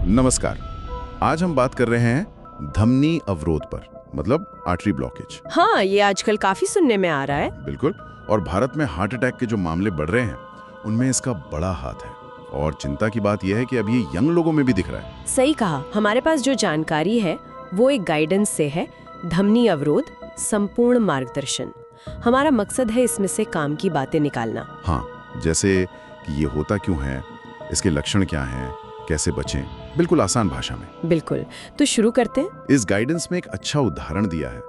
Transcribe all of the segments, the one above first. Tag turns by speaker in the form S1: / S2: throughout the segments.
S1: नमस्कार। आज हम बात कर रहे हैं धमनी अवरोध पर, मतलब आर्टरी ब्लॉकेज।
S2: हाँ, ये आजकल काफी सुनने में आ रहा है।
S1: बिल्कुल। और भारत में हार्ट अटैक के जो मामले बढ़ रहे हैं उनमें इसका बड़ा हाथ है। और चिंता की बात यह है कि अब ये यंग लोगों में भी दिख रहा है।
S2: सही कहा। हमारे पास जो जानकारी है वो एक गाइडेंस से है, धमनी अवरोध संपूर्ण मार्गदर्शन। हमारा मकसद है इसमें से काम की बातें निकालना।
S1: हाँ, जैसे कि ये होता क्यों है, इसके लक्षण क्या हैं, कैसे बचें, बिल्कुल आसान भाषा में।
S2: बिल्कुल, तो शुरू करते हैं।
S1: इस गाइडेंस में एक अच्छा उदाहरण दिया है,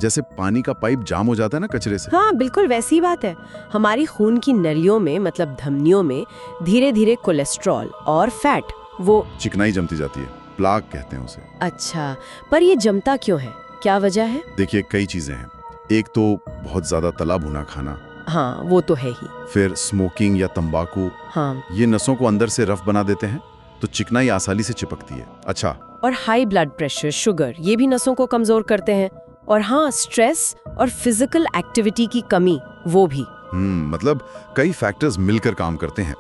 S1: जैसे पानी का पाइप जाम हो जाता है ना कचरे से।
S2: हाँ, बिल्कुल वैसी ही बात है। हमारी खून की नलियों में, मतलब धमनियों में धीरे धीरे कोलेस्ट्रॉल और फैट, वो
S1: चिकनाई जमती जाती है, प्लाक कहते हैं उसे।
S2: अच्छा, पर ये जमता क्यों है, क्या वजह है?
S1: देखिए, कई चीजें हैं। एक तो बहुत ज्यादा तला भुना खाना,
S2: हाँ, वो तो है ही।
S1: फिर स्मोकिंग या तंबाकू,
S2: हाँ,
S1: ये नसों को अंदर से रफ बना देते हैं, तो चिकनाई आसानी से चिपकती है। अच्छा,
S2: और हाई ब्लड प्रेशर, शुगर, ये भी नसों को कमजोर करते हैं। और हाँ, स्ट्रेस और फिजिकल एक्टिविटी की कमी, वो भी।
S1: मतलब कई फैक्टर्स मिलकर काम करते हैं।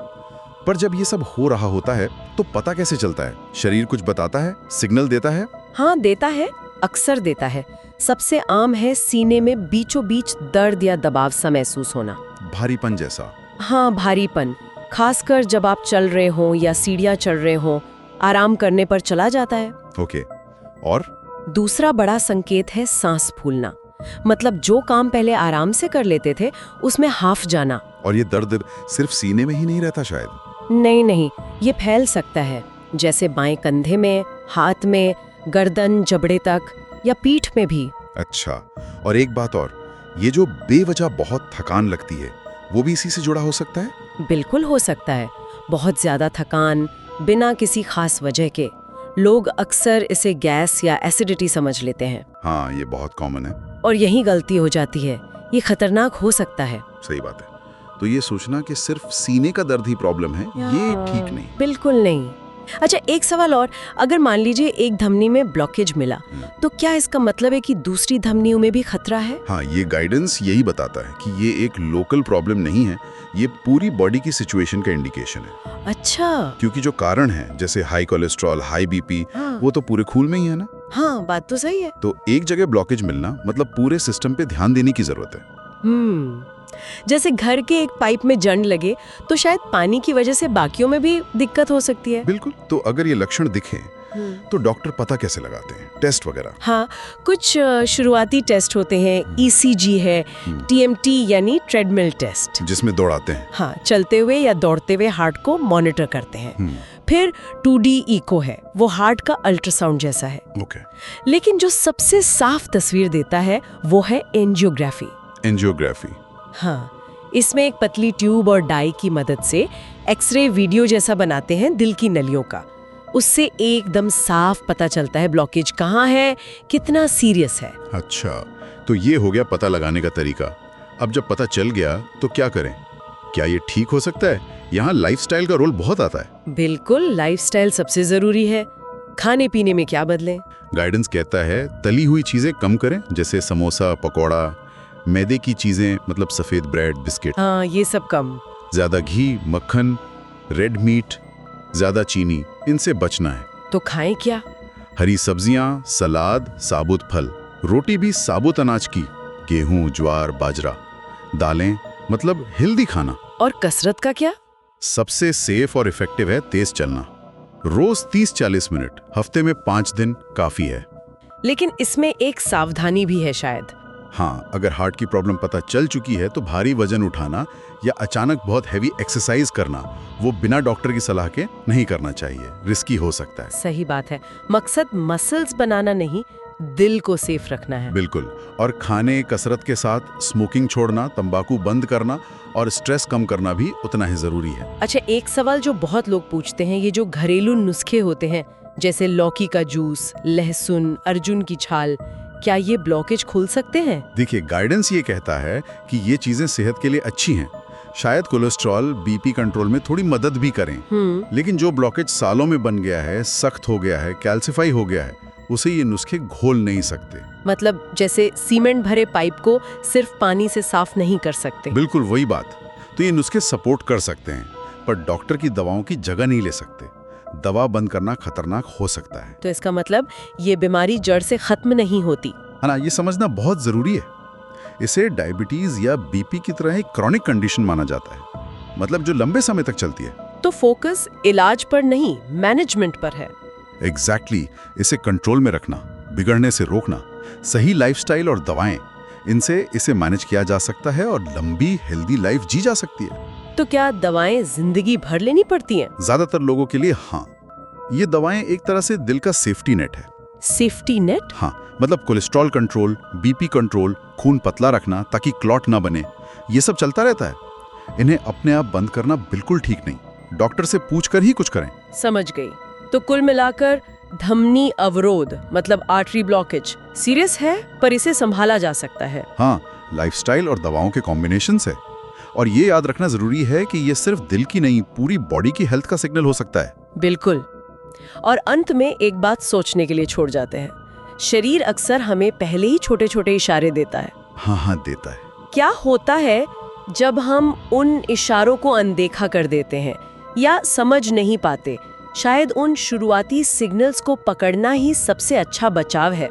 S1: पर जब ये सब हो रहा होता है तो पता कैसे चलता है? शरीर कुछ बताता है, सिग्नल देता है?
S2: हाँ, देता है, अक्सर देता है। सबसे आम है सीने में बीचों बीच दर्द या दबाव सा महसूस होना।
S1: भारीपन जैसा?
S2: हाँ, भारीपन, खासकर जब आप चल रहे हो या सीढ़ियाँ चढ़ रहे हो, आराम करने पर चला जाता है।
S1: ओके। और
S2: दूसरा बड़ा संकेत है सांस फूलना, मतलब जो काम पहले आराम से कर लेते थे उसमें हाफ जाना।
S1: और ये दर्द सिर्फ सीने में ही नहीं रहता शायद?
S2: नहीं, ये फैल सकता है, जैसे बाएं कंधे में, हाथ में, गर्दन, जबड़े तक, या पीठ में भी।
S1: अच्छा, और एक बात और, ये जो बेवजह बहुत थकान लगती है, वो भी इसी से जुड़ा हो सकता है?
S2: बिल्कुल हो सकता है। बहुत ज्यादा थकान बिना किसी खास वजह के, लोग अक्सर इसे गैस या एसिडिटी समझ लेते हैं।
S1: हाँ, ये बहुत कॉमन है।
S2: और यही गलती हो जाती है, ये खतरनाक हो सकता है।
S1: सही बात है। तो ये सोचना कि सिर्फ सीने का दर्द ही प्रॉब्लम है, ये ठीक नहीं।
S2: बिल्कुल नहीं। अच्छा, एक सवाल और, अगर मान लीजिए एक धमनी में ब्लॉकेज मिला, तो क्या इसका मतलब है कि दूसरी धमनियों में भी खतरा है?
S1: हाँ, ये गाइडेंस यही बताता है कि ये एक लोकल प्रॉब्लम नहीं है, ये पूरी बॉडी की सिचुएशन का इंडिकेशन है।
S2: अच्छा।
S1: क्योंकि जो कारण है, जैसे हाई कोलेस्ट्रॉल, हाई बीपी, वो तो पूरे खून में ही है ना।
S2: हाँ, बात तो सही है।
S1: तो एक जगह ब्लॉकेज मिलना मतलब पूरे सिस्टम पे ध्यान देने की जरूरत है।
S2: जैसे घर के एक पाइप में जंग लगे तो शायद पानी की वजह से बाकियों में भी दिक्कत हो सकती है।
S1: बिल्कुल। तो अगर ये लक्षण दिखे तो डॉक्टर पता कैसे लगाते हैं? टेस्ट वगैरह?
S2: हाँ, कुछ शुरुआती टेस्ट होते हैं। ईसीजी है, टीएमटी यानी ट्रेडमिल टेस्ट,
S1: जिसमें दौड़ाते हैं।
S2: हाँ, चलते हुए या दौड़ते हुए हार्ट को मॉनिटर करते हैं। फिर 2D इको है, वो हार्ट का अल्ट्रासाउंड जैसा है।
S1: ओके।
S2: लेकिन जो सबसे साफ तस्वीर देता है वो है एंजियोग्राफी।
S1: एंजियोग्राफी?
S2: हाँ, इसमें एक पतली ट्यूब और डाई की मदद से एक्सरे वीडियो जैसा बनाते हैं दिल की नलियों का। उससे एकदम साफ पता चलता है ब्लॉकेज कहाँ है, कितना सीरियस है।
S1: अच्छा, तो ये हो गया पता लगाने का तरीका। अब जब पता चल गया तो क्या करें? क्या ये ठीक हो सकता है? यहाँ लाइफस्टाइल का रोल बहुत आता है।
S2: बिल्कुल, लाइफस्टाइल सबसे जरूरी है। खाने पीने में क्या बदलें?
S1: गाइडेंस कहता है तली हुई चीजें कम करें, जैसे समोसा, पकौड़ा। मैदे की चीजें मतलब सफेद ब्रेड, बिस्किट।
S2: हाँ, ये सब कम।
S1: ज्यादा घी, मक्खन, रेड मीट, ज्यादा चीनी, इनसे बचना है।
S2: तो खाएं क्या?
S1: हरी सब्जियां, सलाद, साबुत फल, रोटी भी साबुत अनाज की, गेहूं, ज्वार, बाजरा, दालें, मतलब हेल्दी खाना।
S2: और कसरत का क्या?
S1: सबसे सेफ और इफेक्टिव है तेज चलना। रोज 30-40 मिनट, हफ्ते में 5 दिन काफी है।
S2: लेकिन इसमें एक सावधानी भी है शायद।
S1: हाँ, अगर हार्ट की प्रॉब्लम पता चल चुकी है तो भारी वजन उठाना या अचानक बहुत हैवी एक्सरसाइज करना, वो बिना डॉक्टर की सलाह के नहीं करना चाहिए, रिस्की हो सकता है।
S2: सही बात है। मकसद मसल्स बनाना नहीं, दिल को सेफ रखना है।
S1: बिल्कुल। और खाने, कसरत के साथ स्मोकिंग छोड़ना, तंबाकू बंद करना और स्ट्रेस कम करना भी उतना ही जरूरी है।
S2: अच्छा, एक सवाल जो बहुत लोग पूछते हैं, ये जो घरेलू नुस्खे होते हैं, जैसे लौकी का जूस, लहसुन, अर्जुन की छाल, क्या ये ब्लॉकेज खोल सकते हैं?
S1: देखिए, गाइडेंस ये कहता है कि ये चीजें सेहत के लिए अच्छी हैं। शायद कोलेस्ट्रॉल, बीपी कंट्रोल में थोड़ी मदद भी करें। लेकिन जो ब्लॉकेज सालों में बन गया है, सख्त हो गया है, कैल्सिफाई हो गया है, उसे ये नुस्खे घोल नहीं सकते।
S2: मतलब जैसे सीमेंट भरे पाइप को सिर्फ पानी से साफ नहीं कर सकते।
S1: बिल्कुल वही बात। तो ये नुस्खे सपोर्ट कर सकते हैं, पर डॉक्टर की दवाओं की जगह नहीं ले सकते। दवा बंद करना खतरनाक हो सकता है।
S2: तो इसका मतलब ये बीमारी जड़ से खत्म नहीं होती।
S1: है ना, ये समझना बहुत जरूरी है। इसे डायबिटीज या बीपी की तरह एक क्रॉनिक कंडीशन माना जाता है, मतलब जो लंबे समय तक चलती है।
S2: तो फोकस इलाज पर नहीं, मैनेजमेंट पर है।
S1: एग्जैक्टली, इसे कंट्रोल में रखना, बिगड़ने से रोकना, सही लाइफस्टाइल और दवाएं, इनसे इसे मैनेज किया जा सकता है और लंबी हेल्दी लाइफ जी जा सकती है।
S2: तो क्या दवाएं जिंदगी भर लेनी पड़ती हैं?
S1: ज्यादातर लोगों के लिए हाँ। ये दवाएं एक तरह से दिल का सेफ्टी नेट है।
S2: Safety net?
S1: हाँ, मतलब कोलेस्ट्रॉल कंट्रोल, बीपी कंट्रोल, खून पतला रखना ताकि क्लॉट ना बने, ये सब चलता रहता है। इन्हें अपने आप बंद करना बिल्कुल ठीक नहीं, डॉक्टर से पूछकर ही कुछ करें।
S2: समझ गई। तो कुल मिलाकर धमनी अवरोध मतलब आर्टरी ब्लॉकेज सीरियस है, पर इसे संभाला जा सकता है।
S1: हाँ, लाइफस्टाइल और दवाओं के कॉम्बिनेशन से। और ये याद रखना जरूरी है कि ये सिर्फ दिल की नहीं, पूरी बॉडी की हेल्थ का सिग्नल हो सकता है।
S2: बिल्कुल। और अंत में एक बात सोचने के लिए छोड़ जाते हैं, शरीर अक्सर हमें पहले ही छोटे छोटे इशारे देता है।
S1: हाँ, देता है।
S2: क्या होता है जब हम उन इशारों को अनदेखा कर देते हैं या समझ नहीं पाते? शायद उन शुरुआती सिग्नल्स को पकड़ना ही सबसे अच्छा बचाव है।